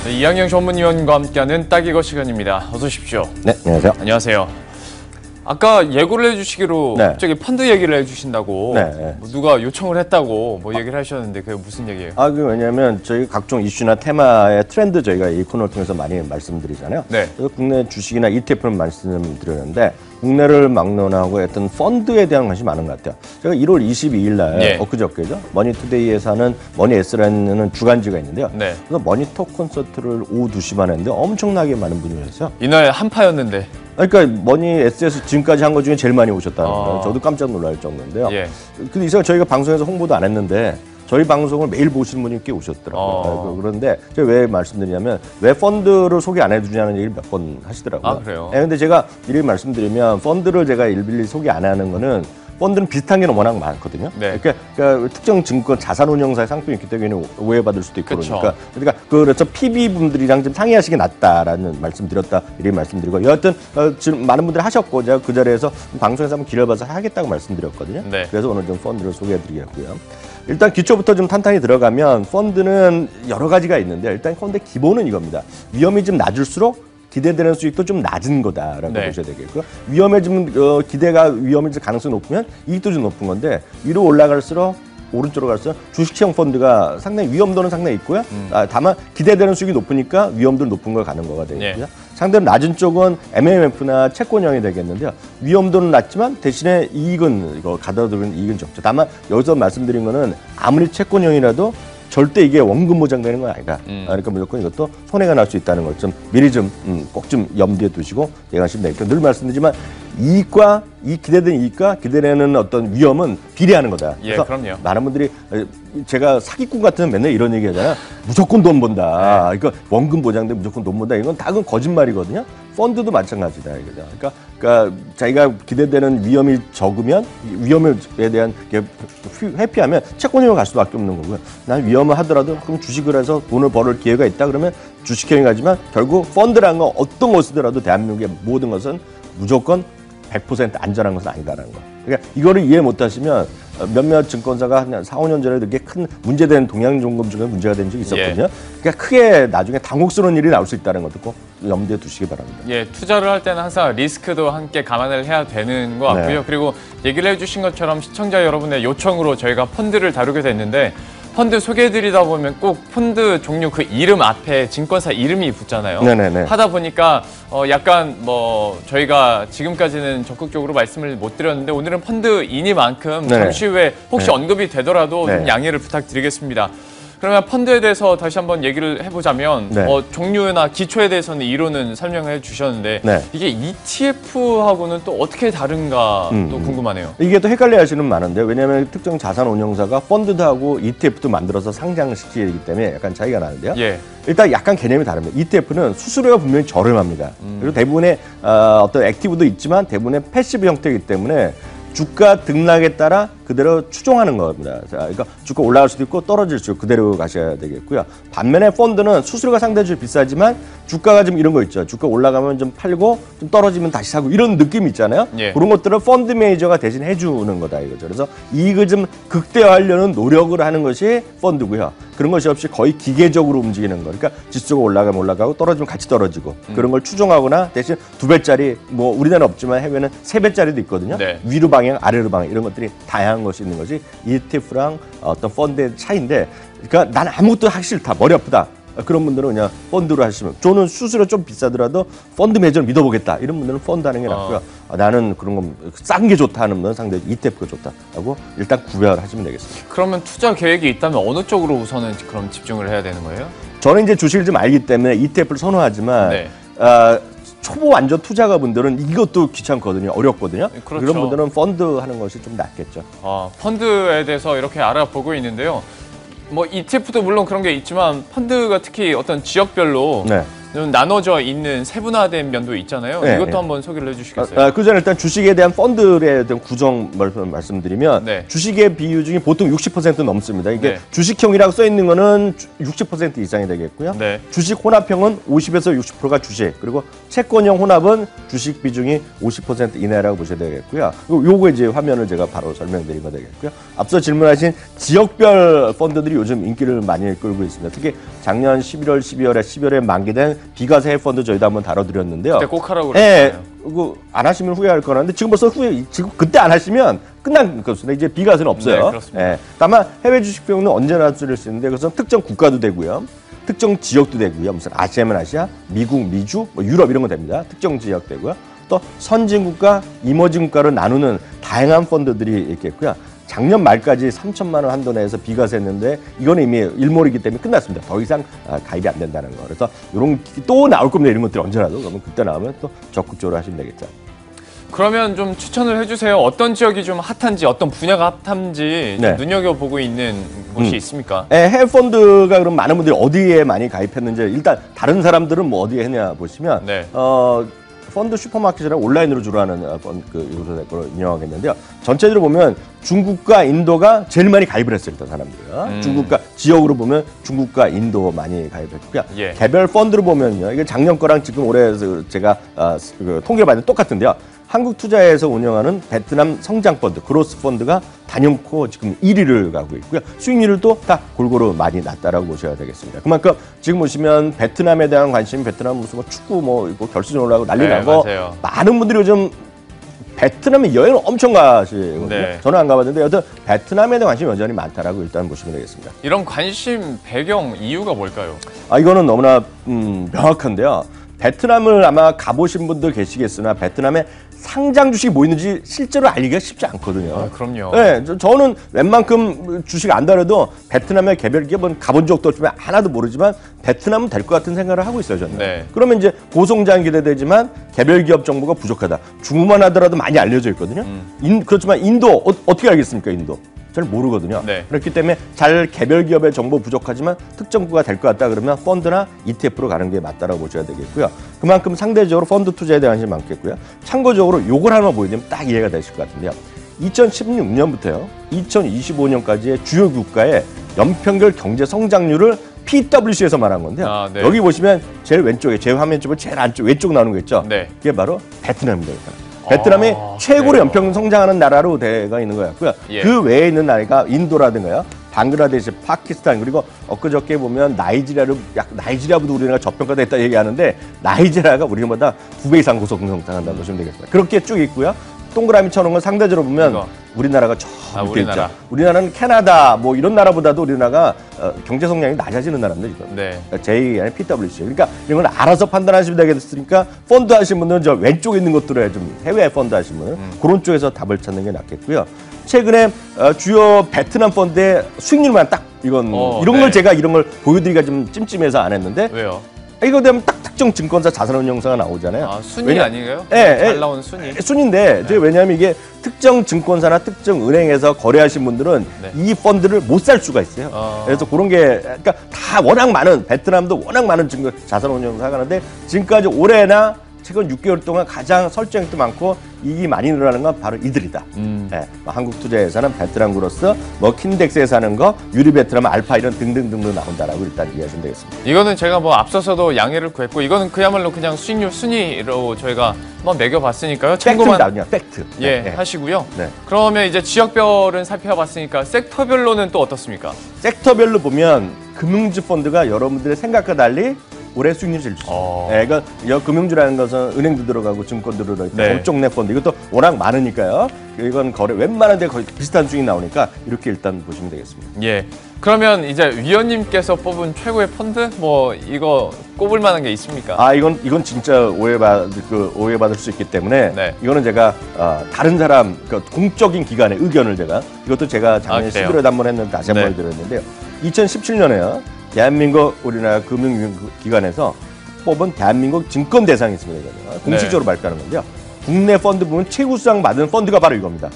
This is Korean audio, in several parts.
네, 이항영 전문위원과 함께하는 딱 이거 시간입니다. 어서 오십시오. 네, 안녕하세요. 안녕하세요. 아까 예고를 해주시기로 네. 갑자기 펀드 얘기를 해주신다고 네. 뭐 누가 요청을 했다고 뭐 얘기를 하셨는데 그게 무슨 얘기예요? 왜냐하면 저희 각종 이슈나 테마의 트렌드 저희가 이 코너를 통해서 많이 말씀드리잖아요. 네. 그래서 국내 주식이나 ETF는 말씀드렸는데 국내를 막론하고 어떤 펀드에 대한 관심이 많은 것 같아요. 제가 1월 22일 날 예. 엊그저께죠. 머니투데이에서 하는 머니S라는 주간지가 있는데요. 네. 그래서 머니톡 콘서트를 오후 2시만 했는데 엄청나게 많은 분이 오셨어요. 이날 한파였는데. 그러니까 머니S에서 지금까지 한 것 중에 제일 많이 오셨다는 아. 거예요. 저도 깜짝 놀랄 정도인데요. 예. 근데 이 시간 저희가 방송에서 홍보도 안 했는데 저희 방송을 매일 보시는 분이 꽤 오셨더라고요. 그런데 제가 왜 말씀드리냐면 왜 펀드를 소개 안 해주냐는 얘기를 몇 번 하시더라고요. 아, 그래요? 네, 근데 제가 미리 말씀드리면 펀드를 제가 일일이 소개 안 하는 거는 펀드는 비슷한 게 워낙 많거든요. 네. 그러니까 특정 증권 자산운용사의 상품이 있기 때문에 오해받을 수도 있고 그쵸. 그러니까 그래서 PB 분들이랑 좀 상의하시기 낫다라는 말씀드렸다 이렇게 말씀드리고 여하튼 지금 많은 분들이 하셨고 제가 그 자리에서 방송에서 한번 기다려봐서 하겠다고 말씀드렸거든요. 네. 그래서 오늘 좀 펀드를 소개해드리겠고요. 일단 기초부터 좀 탄탄히 들어가면 펀드는 여러 가지가 있는데 일단 펀드의 기본은 이겁니다. 위험이 좀 낮을수록 기대되는 수익도 좀 낮은 거다라고 네. 보셔야 되겠고요. 기대가 위험해질 가능성이 높으면 이익도 좀 높은 건데 위로 올라갈수록 오른쪽으로 갈수록 주식형 펀드가 상당히 위험도는 상당히 있고요. 다만 기대되는 수익이 높으니까 위험도 높은 걸 가는 거가 되겠고요. 네. 상대로 낮은 쪽은 MMF나 채권형이 되겠는데요. 위험도는 낮지만 대신에 이익은 가둬두는 이익은 적죠. 다만 여기서 말씀드린 거는 아무리 채권형이라도 절대 이게 원금 보장되는 건 아니다. 그러니까 무조건 이것도 손해가 날 수 있다는 걸 좀 미리 좀 꼭 좀 염두에 두시고 예상하시면 되겠고 늘 말씀드리지만 기대된 이익과 기대되는 어떤 위험은 비례하는 거다. 예, 그래서 그럼요. 많은 분들이 제가 사기꾼 같으면 맨날 이런 얘기 하잖아요. 무조건 돈 번다. 네. 그러니까 원금 보장돼 무조건 돈 번다. 이건 다 그건 거짓말이거든요. 펀드도 마찬가지다 이거죠. 그러니까 자기가 기대되는 위험이 적으면 위험에 대한 회피하면 채권형으로 갈 수밖에 없는 거고요. 난 위험을 하더라도 그럼 주식을 해서 돈을 벌을 기회가 있다 그러면 주식형이 가지만 결국 펀드라는 건 어떤 것이더라도 대한민국의 모든 것은 무조건 100% 안전한 것은 아니다라는 거. 그러니까 이거를 이해 못 하시면 몇몇 증권사가 한 4, 5년 전에 되게 큰 문제된 동양종금 중에 문제가 된 적이 있었거든요. 그러니까 크게 나중에 당혹스러운 일이 나올 수 있다는 것도 꼭 염두에 두시기 바랍니다. 예, 투자를 할 때는 항상 리스크도 함께 감안을 해야 되는 것 같고요. 네. 그리고 얘기를 해주신 것처럼 시청자 여러분의 요청으로 저희가 펀드를 다루게 됐는데 펀드 소개해드리다 보면 꼭 펀드 종류 그 이름 앞에 증권사 이름이 붙잖아요. 네네네. 하다 보니까 약간 뭐 저희가 지금까지는 적극적으로 말씀을 못 드렸는데 오늘은 펀드이니만큼 네네. 잠시 후에 혹시 네. 언급이 되더라도 좀 네. 양해를 부탁드리겠습니다. 그러면 펀드에 대해서 다시 한번 얘기를 해보자면 네. 종류나 기초에 대해서는 이론은 설명을 해주셨는데 네. 이게 ETF하고는 또 어떻게 다른가 또 궁금하네요. 이게 또 헷갈려 하시는 분 많은데 왜냐하면 특정 자산 운용사가 펀드도 하고 ETF도 만들어서 상장시키기 때문에 약간 차이가 나는데요. 예. 일단 약간 개념이 다릅니다. ETF는 수수료가 분명히 저렴합니다. 그리고 대부분의 어떤 액티브도 있지만 대부분의 패시브 형태이기 때문에 주가 등락에 따라 그대로 추종하는 겁니다. 그러니까 주가 올라갈 수도 있고 떨어질 수도 있고 그대로 가셔야 되겠고요. 반면에 펀드는 수수료가 상대적으로 비싸지만 주가가 좀 이런 거 있죠. 주가 올라가면 좀 팔고 좀 떨어지면 다시 사고 이런 느낌 있잖아요. 예. 그런 것들을 펀드 매니저가 대신 해주는 거다 이거죠. 그래서 이익을 좀 극대화하려는 노력을 하는 것이 펀드고요. 그런 것이 없이 거의 기계적으로 움직이는 거. 그러니까 지수가 올라가면 올라가고 떨어지면 같이 떨어지고 그런 걸 추종하거나 대신 2배짜리 뭐 우리나라는 없지만 해외는 3배짜리도 있거든요. 네. 위로 방향, 아래로 방향 이런 것들이 다양한 것이 있는 것이 ETF랑 어떤 펀드의 차이인데 그러니까 난 아무것도 하기 싫다. 머리 아프다. 그런 분들은 그냥 펀드로 하시면 저는 수수료 좀 비싸더라도 펀드 매저를 믿어보겠다. 이런 분들은 펀드 하는 게 낫고요. 나는 그런 건 싼 게 좋다 하는 분은 상대히 ETF가 좋다라고 일단 구별하시면 되겠습니다. 그러면 투자 계획이 있다면 어느 쪽으로 우선은 그럼 집중을 해야 되는 거예요? 저는 이제 주식을 좀 알기 때문에 ETF를 선호하지만 네. 초보 완전 투자가분들은 이것도 귀찮거든요. 어렵거든요. 그렇죠. 그런 분들은 펀드 하는 것이 좀 낫겠죠. 펀드에 대해서 이렇게 알아보고 있는데요. 뭐 ETF도 물론 그런 게 있지만 펀드가 특히 어떤 지역별로 네. 좀 나눠져 있는 세분화된 면도 있잖아요. 네, 이것도 네. 한번 소개를 해주시겠어요? 그 전에 일단 주식에 대한 펀드에 대한 구정 말씀드리면 네. 주식의 비중이 보통 60% 넘습니다. 이게 네. 주식형이라고 써 있는 거는 60% 이상이 되겠고요. 네. 주식 혼합형은 50에서 60%가 주식, 그리고 채권형 혼합은 주식 비중이 50% 이내라고 보셔야 되겠고요. 요거 이제 화면을 제가 바로 설명드리면 되겠고요. 앞서 질문하신 지역별 펀드들이 요즘 인기를 많이 끌고 있습니다. 특히 작년 11월, 12월에 만기된 비과세 펀드 저희도 한번 다뤄드렸는데요. 그때 꼭 하라고 예, 그랬잖아요. 안 하시면 후회할 거라는데 지금 벌써 지금 그때 안 하시면 끝난 것입니다. 이제 비과세는 없어요. 네, 그렇습니다. 예, 다만 해외 주식 비용은 언제나 쓸 수 있는데 그것은 특정 국가도 되고요. 특정 지역도 되고요. 무슨 아시아면 아시아, 미국, 미주, 뭐 유럽 이런 거 됩니다. 특정 지역 되고요. 또 선진국가, 이머징 국가로 나누는 다양한 펀드들이 있겠고요. 작년 말까지 3천만 원 한도 내에서 비과세했는데 이거는 이미 일몰이기 때문에 끝났습니다. 더 이상 가입이 안 된다는 거. 그래서 이런 또 나올 겁니다. 이런 것들이 언제라도. 그러면 그때 나오면 또 적극적으로 하시면 되겠죠. 그러면 좀 추천을 해주세요. 어떤 지역이 좀 핫한지, 어떤 분야가 핫한지 좀 네. 눈여겨보고 있는 곳이 있습니까? 해외 펀드가 그럼 많은 분들이 어디에 많이 가입했는지 일단 다른 사람들은 뭐 어디에 했냐 보시면 네. 펀드 슈퍼마켓이랑 온라인으로 주로 하는 이것으로 운영하겠는데요. 전체적으로 보면 중국과 인도가 제일 많이 가입을 했어요. 일단 사람들이. 중국과 지역으로 보면 중국과 인도 많이 가입했고요. 예. 개별 펀드로 보면요. 이게 작년 거랑 지금 올해 제가 통계를 봤는데 똑같은데요. 한국투자에서 운영하는 베트남 성장펀드, 그로스 펀드가 단연코 지금 1위를 가고 있고요. 수익률도 다 골고루 많이 낮다라고 보셔야 되겠습니다. 그만큼 지금 보시면 베트남에 대한 관심, 베트남 무슨 뭐 축구 뭐 이거 결승전 올라가고 난리 네, 나고 맞아요. 많은 분들이 요즘 베트남에 여행을 엄청 가시거든요. 네. 저는 안 가봤는데 여튼 베트남에 대한 관심이 여전히 많다라고 일단 보시면 되겠습니다. 이런 관심 배경 이유가 뭘까요? 이거는 너무나 명확한데요. 베트남을 아마 가보신 분들 계시겠으나 베트남에 상장 주식이 뭐 있는지 실제로 알기가 쉽지 않거든요. 그럼요. 네, 저는 웬만큼 주식 안 다뤄도 베트남의 개별 기업은 가본 적도 없지만 하나도 모르지만 베트남은 될 것 같은 생각을 하고 있어요, 저는. 네. 그러면 이제 고성장 기대되지만 개별 기업 정보가 부족하다. 중국만 하더라도 많이 알려져 있거든요. 그렇지만 인도 어떻게 알겠습니까, 인도? 잘 모르거든요. 네. 그렇기 때문에 잘 개별 기업의 정보 부족하지만 특정 국가 될 것 같다 그러면 펀드나 ETF로 가는 게 맞다라고 보셔야 되겠고요. 그만큼 상대적으로 펀드 투자에 대한 관심이 많겠고요. 참고적으로 요걸 하나 보여드리면 딱 이해가 되실 것 같은데요. 2016년부터요. 2025년까지의 주요 국가의 연평균 경제 성장률을 PwC에서 말한 건데요. 네. 여기 보시면 제일 왼쪽에 제 화면 쪽은 제일 안쪽 왼쪽 나오는 거 있죠. 네. 그게 바로 베트남입니다. 베트남이 최고로 그래요. 연평균 성장하는 나라로 되가 있는 것 같고요. 예. 그 외에 있는 나라가 인도라든가요, 방글라데시, 파키스탄, 그리고 엊그저께 보면 나이지리아보다 우리나라가 저평가됐다 얘기하는데 나이지리아가 우리보다 2배 이상 고속성장한다고 보시면 되겠습니다. 그렇게 쭉 있고요. 동그라미 쳐놓은 건 상대적으로 보면 이거. 우리나라가 저 밑에 우리나라. 있죠. 우리나라는 캐나다 뭐 이런 나라보다도 우리나라가 경제 성장이 낮아지는 나라인데 이거. 네. 제2의 아니라 PwC. 그러니까 이런 건 알아서 판단하시면 되겠으니까 펀드 하신 분들은 저 왼쪽에 있는 것들에 좀 해외 펀드 하신 분은 그런 쪽에서 답을 찾는 게 낫겠고요. 최근에 주요 베트남 펀드의 수익률만 딱 이런 네. 걸 제가 이런 걸 보여드리기가 좀 찜찜해서 안 했는데 왜요? 이거 되면 딱 특정 증권사 자산운용사가 나오잖아요. 순위 아니에요? 예, 잘 나오는 순위. 순인데 왜냐하면 이게 특정 증권사나 특정 은행에서 거래하신 분들은 네. 이 펀드를 못 살 수가 있어요. 그래서 그런 게 그러니까 다 워낙 많은 베트남도 워낙 많은 자산운용사가 하는데 지금까지 올해나 최근 6개월 동안 가장 설정액도 많고 이익이 많이 늘어나는 건 바로 이들이다. 네, 한국투자에서는 베트남 그로스, 뭐 킨덱스에서 하는 거, 유리베트남, 알파 이런 등등등등 나온다라고 일단 이해하시면 되겠습니다. 이거는 제가 뭐 앞서서도 양해를 구했고 이거는 그야말로 그냥 수익률 순위로 저희가 한번 매겨봤으니까요. 참고만 팩트입니다, 팩트. 네. 하시고요. 네. 그러면 이제 지역별은 살펴봤으니까 섹터별로는 또 어떻습니까? 섹터별로 보면 금융주 펀드가 여러분들의 생각과 달리 올해 수익률이 제일 좋습니다. 네, 그러니까 금융주라는 것은 은행도 들어가고 증권도 들어가고 네. 법정 내 펀드 이것도 워낙 많으니까요. 이건 거래 웬만한 데 거의 비슷한 수익이 나오니까 이렇게 일단 보시면 되겠습니다. 예. 그러면 이제 위원님께서 뽑은 최고의 펀드 뭐 이거 꼽을 만한 게 있습니까? 이건 진짜 오해받을 수 있기 때문에 네. 이거는 제가 다른 사람 공적인 기관의 의견을 이것도 제가 작년에 그래요? 11월에 한번 했는데 다시 한번 드렸는데요. 2017년에요. 대한민국 우리나라 금융기관에서 뽑은 대한민국 증권대상이 있습니다. 이거는. 공식적으로 발표하는 건데요. 국내 펀드 부문 최우수상 받은 펀드가 바로 이겁니다.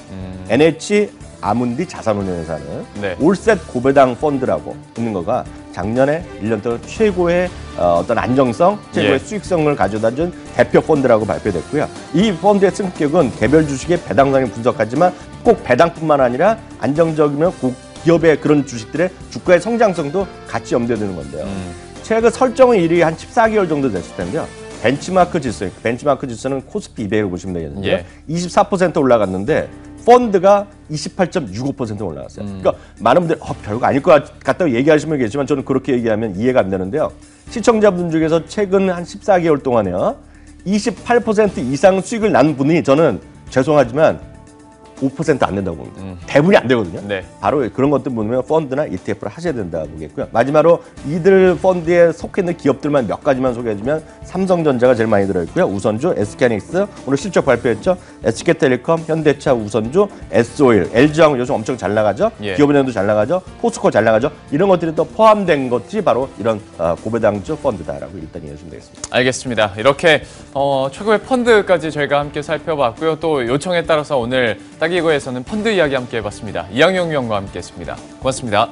NH 아문디 자산운용에서 하는 네. 올셋 고배당 펀드라고 있는 거가 작년에 1년 동안 최고의 어떤 안정성, 최고의 예. 수익성을 가져다 준 대표 펀드라고 발표됐고요. 이 펀드의 승격은 개별 주식의 배당성을 분석하지만 꼭 배당뿐만 아니라 안정적이면 기업의 그런 주식들의 주가의 성장성도 같이 염두에 두는 건데요. 최근 설정은 일이 한 14개월 정도 됐을 텐데요. 벤치마크 지수는 코스피 200을 보시면 되겠는데요. 예. 24% 올라갔는데 펀드가 28.65% 올라갔어요. 그러니까 많은 분들이 별거 아닐 것 같다고 얘기하시면 계시지만 저는 그렇게 얘기하면 이해가 안 되는데요. 시청자분 중에서 최근 한 14개월 동안에요. 28% 이상 수익을 난 분이 저는 죄송하지만 5% 안 된다고 봅니다. 대부분이 안 되거든요. 네. 바로 그런 것들 보면 펀드나 ETF를 하셔야 된다고 보겠고요. 마지막으로 이들 펀드에 속해 있는 기업들만 몇 가지만 소개해주면 삼성전자가 제일 많이 들어있고요. 우선주, SK하이닉스, 오늘 실적 발표했죠. SK텔레콤, 현대차, 우선주, S-오일, LG화학은 요즘 엄청 잘 나가죠. 예. 기업은행도 잘 나가죠. 포스코 잘 나가죠. 이런 것들이 또 포함된 것이 바로 이런 고배당주 펀드다라고 일단 이해하시면 되겠습니다. 알겠습니다. 이렇게 최고의 펀드까지 저희가 함께 살펴봤고요. 또 요청에 따라서 오늘 따기고에서는 펀드 이야기 함께 해봤습니다. 이항용 위원과 함께했습니다. 고맙습니다.